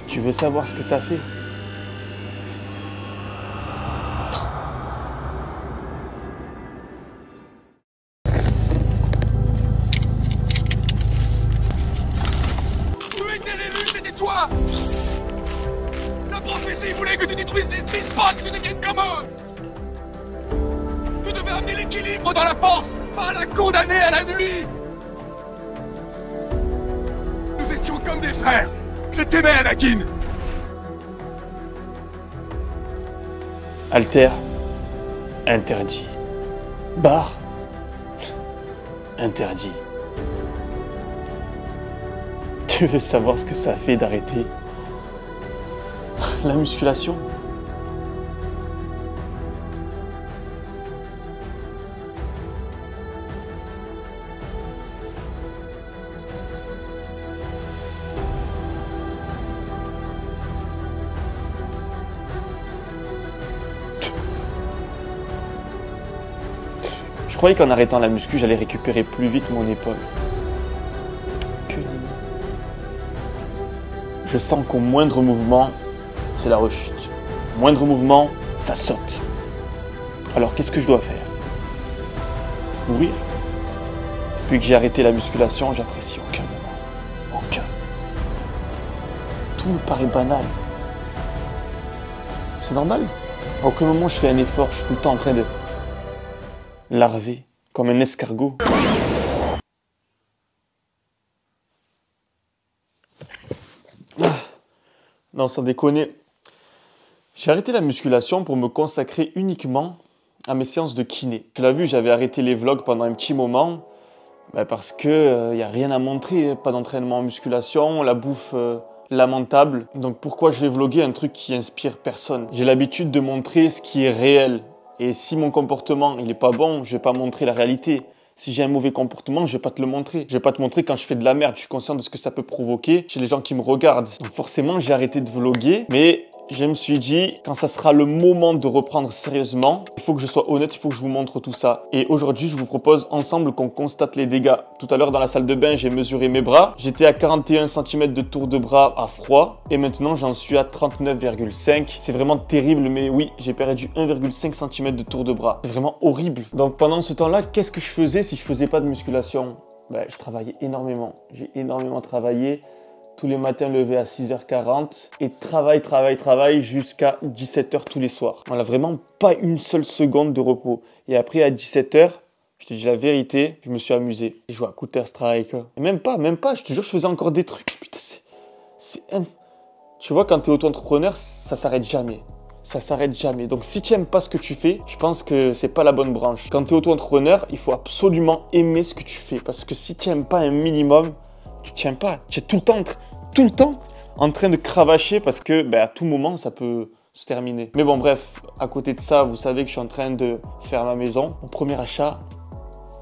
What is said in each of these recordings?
Tu veux savoir ce que ça fait? Où était l'élu? C'était toi! La prophétie voulait que tu détruises les Sith, pas que tu deviennes comme eux! Tu devais amener l'équilibre dans la force, pas la condamner à la nuit! Nous étions comme des frères! Je t'aimais, Anakin! Alter, interdit. Barre, interdit. Tu veux savoir ce que ça fait d'arrêter la musculation? Je croyais qu'en arrêtant la muscu, j'allais récupérer plus vite mon épaule. Que nenni. Je sens qu'au moindre mouvement, c'est la rechute. Au moindre mouvement, ça saute. Alors qu'est-ce que je dois faire? Mourir? Depuis que j'ai arrêté la musculation, j'apprécie aucun moment. Aucun. Tout me paraît banal. C'est normal? À aucun moment je fais un effort, je suis tout le temps en train de larver, comme un escargot. Non, sans déconner. J'ai arrêté la musculation pour me consacrer uniquement à mes séances de kiné. Tu l'as vu, j'avais arrêté les vlogs pendant un petit moment, parce que y a rien à montrer, pas d'entraînement en musculation, la bouffe lamentable. Donc pourquoi je vais vlogger un truc qui inspire personne? J'ai l'habitude de montrer ce qui est réel. Et si mon comportement il est pas bon, je vais pas montrer la réalité. Si j'ai un mauvais comportement, je vais pas te le montrer. Je vais pas te montrer quand je fais de la merde. Je suis conscient de ce que ça peut provoquer chez les gens qui me regardent. Donc forcément, j'ai arrêté de vlogger. Mais je me suis dit, quand ça sera le moment de reprendre sérieusement, il faut que je sois honnête, il faut que je vous montre tout ça. Et aujourd'hui, je vous propose ensemble qu'on constate les dégâts. Tout à l'heure, dans la salle de bain, j'ai mesuré mes bras. J'étais à 41 cm de tour de bras à froid. Et maintenant, j'en suis à 39,5. C'est vraiment terrible, mais oui, j'ai perdu 1,5 cm de tour de bras. C'est vraiment horrible. Donc pendant ce temps-là, qu'est-ce que je faisais si je faisais pas de musculation? Je travaillais énormément. J'ai énormément travaillé. Tous les matins levé à 6h40 et travail jusqu'à 17h tous les soirs. On n'a vraiment pas une seule seconde de repos. Et après à 17h, je te dis la vérité, je me suis amusé. J'ai joué à Counter-Strike. Et même pas, je te jure, je faisais encore des trucs. Putain, Tu vois, quand tu es auto-entrepreneur, ça s'arrête jamais. Ça s'arrête jamais. Donc si tu n'aimes pas ce que tu fais, je pense que c'est pas la bonne branche. Quand tu es auto-entrepreneur, il faut absolument aimer ce que tu fais. Parce que si tu n'aimes pas un minimum, tu tiens pas. Tu es tout le temps en train de cravacher parce que à tout moment, ça peut se terminer. Mais bon, bref, à côté de ça, vous savez que je suis en train de faire ma maison. Mon premier achat,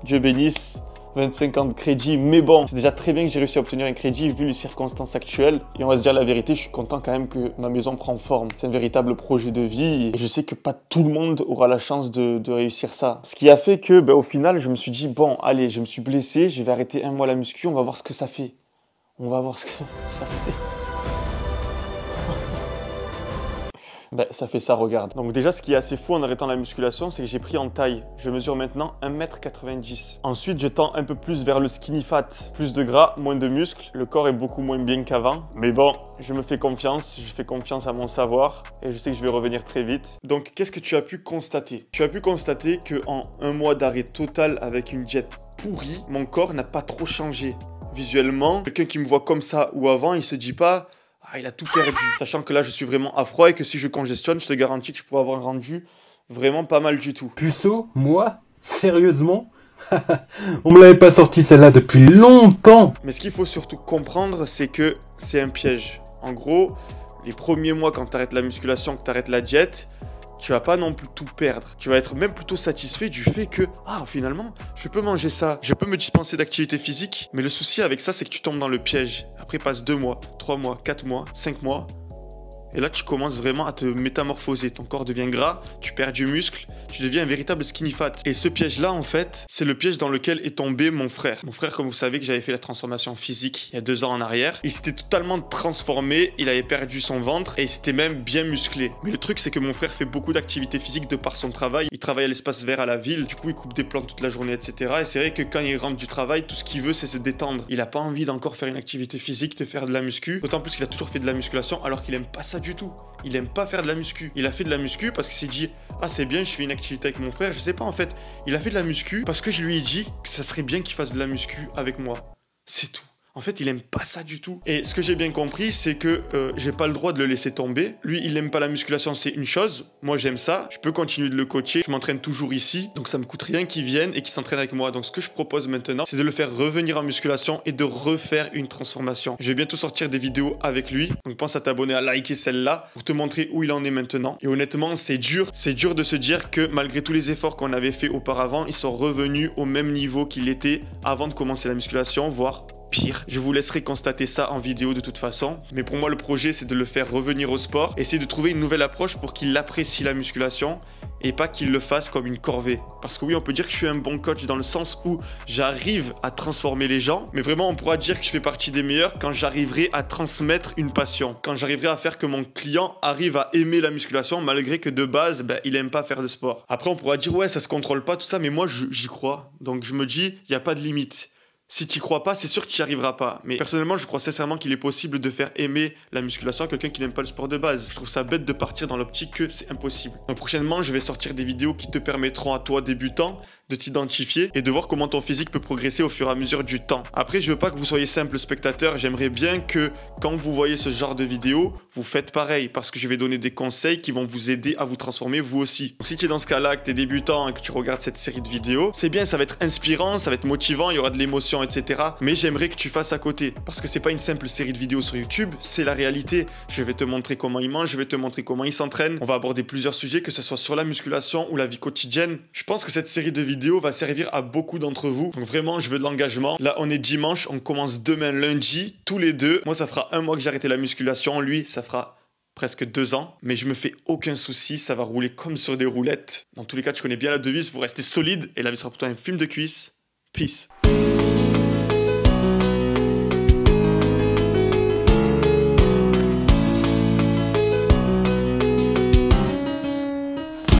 Dieu bénisse, 25 ans de crédit. Mais bon, c'est déjà très bien que j'ai réussi à obtenir un crédit vu les circonstances actuelles. Et on va se dire la vérité, je suis content quand même que ma maison prend forme. C'est un véritable projet de vie et je sais que pas tout le monde aura la chance de réussir ça. Ce qui a fait que, au final, je me suis dit, bon, allez, je me suis blessé, je vais arrêter un mois la muscu, on va voir ce que ça fait. On va voir ce que ça fait. Ça fait ça, regarde. Donc déjà, ce qui est assez fou en arrêtant la musculation, c'est que j'ai pris en taille. Je mesure maintenant 1,90 m. Ensuite, je tends un peu plus vers le skinny fat. Plus de gras, moins de muscles. Le corps est beaucoup moins bien qu'avant. Mais bon, je me fais confiance. Je fais confiance à mon savoir. Et je sais que je vais revenir très vite. Donc, qu'est-ce que tu as pu constater? Tu as pu constater qu'en un mois d'arrêt total avec une diète pourrie, mon corps n'a pas trop changé. Visuellement, quelqu'un qui me voit comme ça ou avant, il se dit pas « Ah, il a tout perdu ». Sachant que là, je suis vraiment à froid et que si je congestionne, je te garantis que je pourrais avoir un rendu vraiment pas mal du tout. Puceau, moi? Sérieusement? On me l'avait pas sorti celle-là depuis longtemps. Mais ce qu'il faut surtout comprendre, c'est que c'est un piège. En gros, les premiers mois quand tu arrêtes la musculation, que tu arrêtes la diète, tu vas pas non plus tout perdre. Tu vas être même plutôt satisfait du fait que, ah, finalement, je peux manger ça, je peux me dispenser d'activité physique. Mais le souci avec ça, c'est que tu tombes dans le piège. Après, passe 2 mois, 3 mois, 4 mois, 5 mois. Et là, tu commences vraiment à te métamorphoser. Ton corps devient gras, tu perds du muscle, tu deviens un véritable skinny fat. Et ce piège-là, en fait, c'est le piège dans lequel est tombé mon frère. Mon frère, comme vous savez, que j'avais fait la transformation physique il y a 2 ans en arrière. Il s'était totalement transformé, il avait perdu son ventre et il s'était même bien musclé. Mais le truc, c'est que mon frère fait beaucoup d'activités physiques de par son travail. Il travaille à l'espace vert à la ville, du coup, il coupe des plantes toute la journée, etc. Et c'est vrai que quand il rentre du travail, tout ce qu'il veut, c'est se détendre. Il a pas envie d'encore faire une activité physique, de faire de la muscu. D'autant plus qu'il a toujours fait de la musculation alors qu'il aime pas ça du tout. Il aime pas faire de la muscu. Il a fait de la muscu parce qu'il s'est dit ah c'est bien, je fais une activité avec mon frère. Je sais pas en fait. Il a fait de la muscu parce que je lui ai dit que ça serait bien qu'il fasse de la muscu avec moi. C'est tout. En fait, il aime pas ça du tout. Et ce que j'ai bien compris, c'est que j'ai pas le droit de le laisser tomber. Lui, il aime pas la musculation, c'est une chose. Moi, j'aime ça. Je peux continuer de le coacher. Je m'entraîne toujours ici. Donc, ça me coûte rien qu'il vienne et qu'il s'entraîne avec moi. Donc, ce que je propose maintenant, c'est de le faire revenir en musculation et de refaire une transformation. Je vais bientôt sortir des vidéos avec lui. Donc, pense à t'abonner, à liker celle-là pour te montrer où il en est maintenant. Et honnêtement, c'est dur. C'est dur de se dire que malgré tous les efforts qu'on avait fait auparavant, ils sont revenus au même niveau qu'il était avant de commencer la musculation, voire pire. Je vous laisserai constater ça en vidéo de toute façon. Mais pour moi, le projet, c'est de le faire revenir au sport. Essayer de trouver une nouvelle approche pour qu'il apprécie la musculation et pas qu'il le fasse comme une corvée. Parce que oui, on peut dire que je suis un bon coach dans le sens où j'arrive à transformer les gens. Mais vraiment, on pourra dire que je fais partie des meilleurs quand j'arriverai à transmettre une passion. Quand j'arriverai à faire que mon client arrive à aimer la musculation malgré que de base, il aime pas faire de sport. Après, on pourra dire ouais, ça se contrôle pas, tout ça. Mais moi, j'y crois. Donc je me dis, il n'y a pas de limite. Si tu n'y crois pas, c'est sûr que tu n'y arriveras pas. Mais personnellement, je crois sincèrement qu'il est possible de faire aimer la musculation à quelqu'un qui n'aime pas le sport de base. Je trouve ça bête de partir dans l'optique que c'est impossible. Donc prochainement, je vais sortir des vidéos qui te permettront à toi, débutant, de t'identifier et de voir comment ton physique peut progresser au fur et à mesure du temps. Après, je veux pas que vous soyez simple spectateur. J'aimerais bien que quand vous voyez ce genre de vidéos, vous faites pareil parce que je vais donner des conseils qui vont vous aider à vous transformer vous aussi. Donc si tu es dans ce cas-là, que tu es débutant et que tu regardes cette série de vidéos, c'est bien, ça va être inspirant, ça va être motivant, il y aura de l'émotion, etc. Mais j'aimerais que tu fasses à côté parce que c'est pas une simple série de vidéos sur YouTube, c'est la réalité. Je vais te montrer comment il mange, je vais te montrer comment il s'entraîne. On va aborder plusieurs sujets, que ce soit sur la musculation ou la vie quotidienne. Je pense que cette série de vidéos va servir à beaucoup d'entre vous. Donc vraiment, je veux de l'engagement. Là, on est dimanche, on commence demain lundi, tous les deux. Moi, ça fera 1 mois que j'ai arrêté la musculation. Lui, ça fera presque 2 ans. Mais je me fais aucun souci, ça va rouler comme sur des roulettes. Dans tous les cas, tu connais bien la devise, vous restez solide et la vie sera pour toi un film de cuisse. Peace.